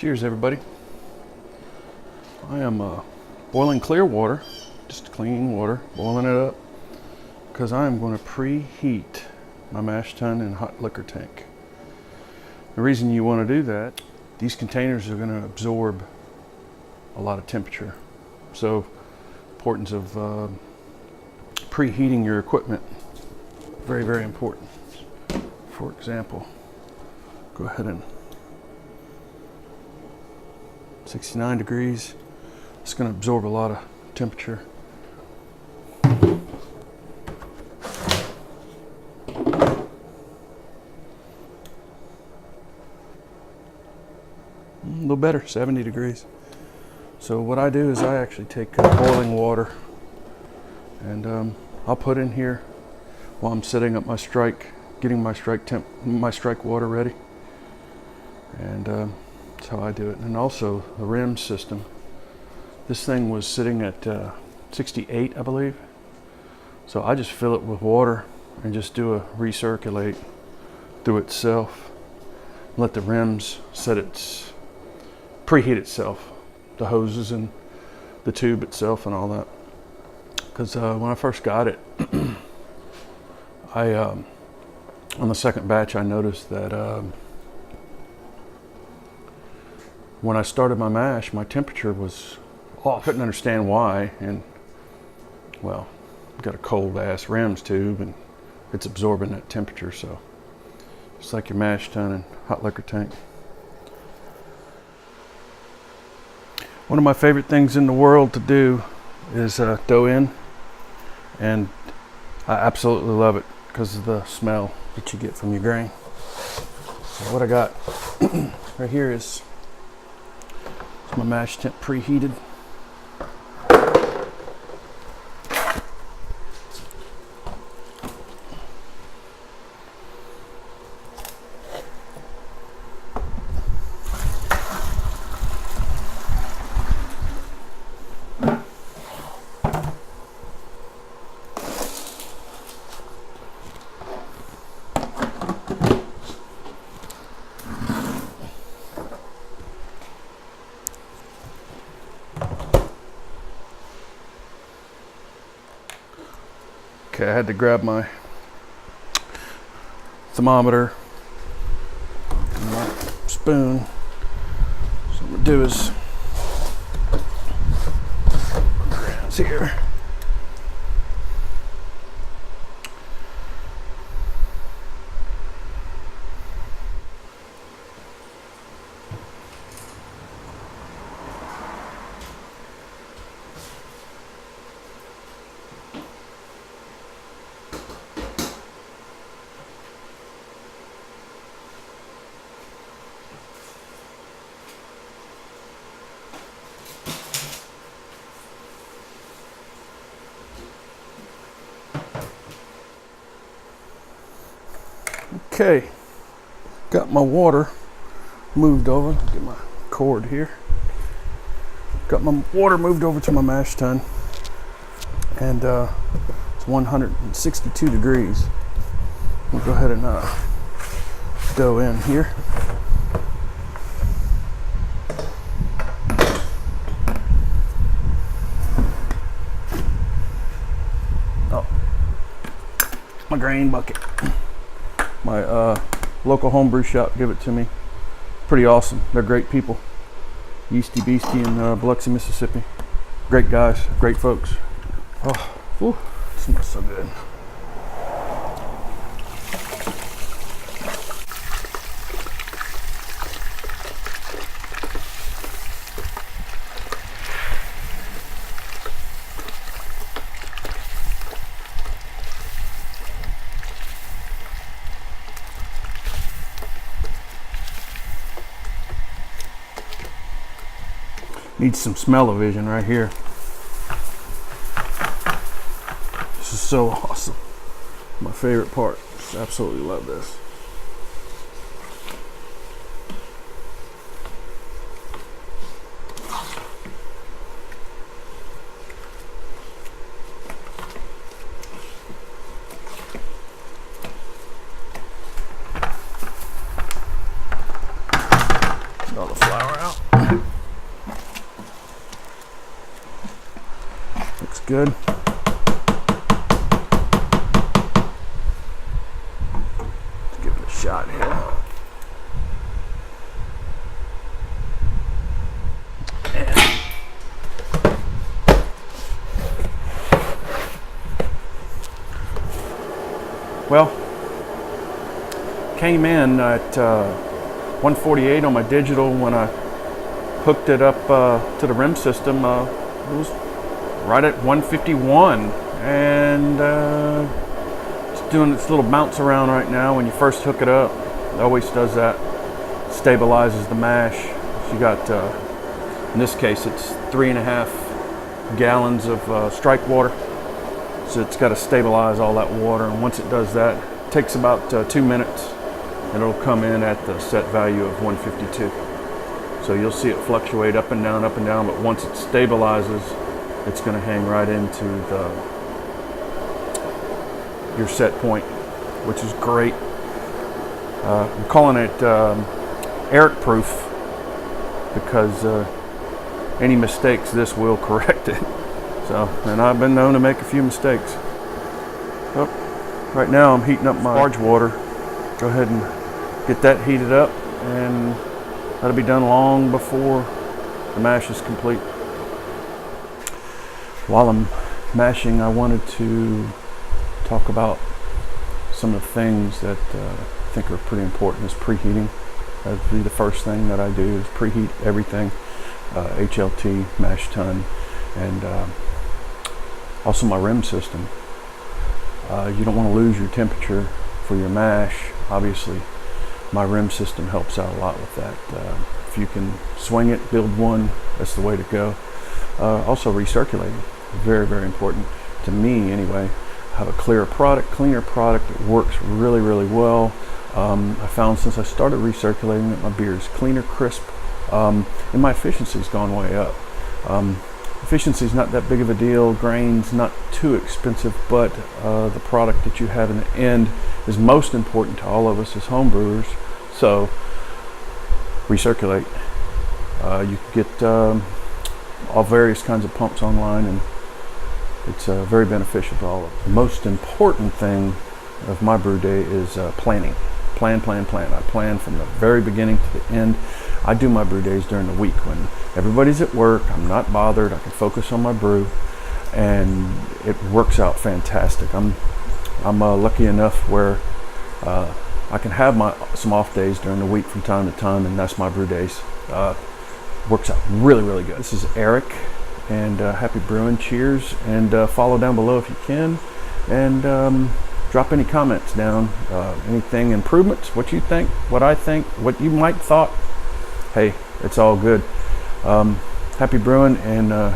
Cheers, everybody. I am boiling clear water, just clean water, boiling it up, because I am going to preheat my mash tun and hot liquor tank. The reason you want to do that, these containers are going to absorb a lot of temperature. So, importance of preheating your equipment, very, very important. For example, go ahead and 69 degrees. It's going to absorb a lot of temperature. A little better, 70 degrees. So what I do is I actually take boiling water and I'll put in here while I'm setting up my strike, getting my strike water ready. And that's how I do it. And also the rim system. This thing was sitting at 68, I believe. So I just fill it with water and just do a recirculate through itself. Let the rims preheat itself, the hoses and the tube itself and all that. Because when I first got it, on the second batch, I noticed that when I started my mash, my temperature was off. I couldn't understand why, and well, I've got a cold ass rims tube and it's absorbing that temperature, so just like your mash tun and hot liquor tank. One of my favorite things in the world to do is dough in, and I absolutely love it because of the smell that you get from your grain. So what I got right here is my mash temp preheated. Okay, I had to grab my thermometer and my spoon. So what I'm gonna do is grabs here. Okay, got my water moved over. Get my cord here. Got my water moved over to my mash tun, and it's 162 degrees. We'll go ahead and dough in here. Oh, my grain bucket. My local homebrew shop give it to me. Pretty awesome. They're great people. Yeasty Beastie in Biloxi, Mississippi. Great guys, great folks. Oh, ooh, it smells so good. Needs some smell-o-vision right here. This is so awesome. My favorite part. Just absolutely love this. All the flour out. good. Let's give it a shot here. Well, came in at 148 on my digital. When I hooked it up to the rim system, it was right at 151, and it's doing its little bounce around right now. When you first hook it up, it always does that. Stabilizes the mash. So you got, in this case, it's 3.5 gallons of strike water. So it's got to stabilize all that water, and once it does that, it takes about 2 minutes, and it'll come in at the set value of 152. So you'll see it fluctuate up and down, but once it stabilizes, it's going to hang right into your set point, which is great. I'm calling it Eric proof, because any mistakes, this will correct it. So, and I've been known to make a few mistakes. Oh, right now I'm heating up my large water. Go ahead and get that heated up, and that'll be done long before the mash is complete. While I'm mashing, I wanted to talk about some of the things that I think are pretty important. Is preheating. That'd be the first thing that I do, is preheat everything. HLT, mash tun, and also my rim system. You don't want to lose your temperature for your mash. Obviously, my rim system helps out a lot with that. If you can swing it, build one, that's the way to go. Also recirculating, very, very important to me anyway. I have a cleaner product that works really, really well. I found since I started recirculating that my beer is cleaner, crisp, and my efficiency's gone way up. Efficiency is not that big of a deal. Grain's not too expensive, but the product that you have in the end is most important to all of us as home brewers. So recirculate. You can get all various kinds of pumps online, and it's very beneficial to all of us. The most important thing of my brew day is planning. Plan. I plan from the very beginning to the end. I do my brew days during the week when everybody's at work. I'm not bothered. I can focus on my brew, and it works out fantastic. I'm lucky enough where I can have some off days during the week from time to time, and that's my brew days. Works out really, really good. This is Eric, and happy brewing. Cheers, and follow down below if you can, and drop any comments down, anything, improvements, what you think, what I think, what you might thought. Hey, it's all good. Happy brewing, and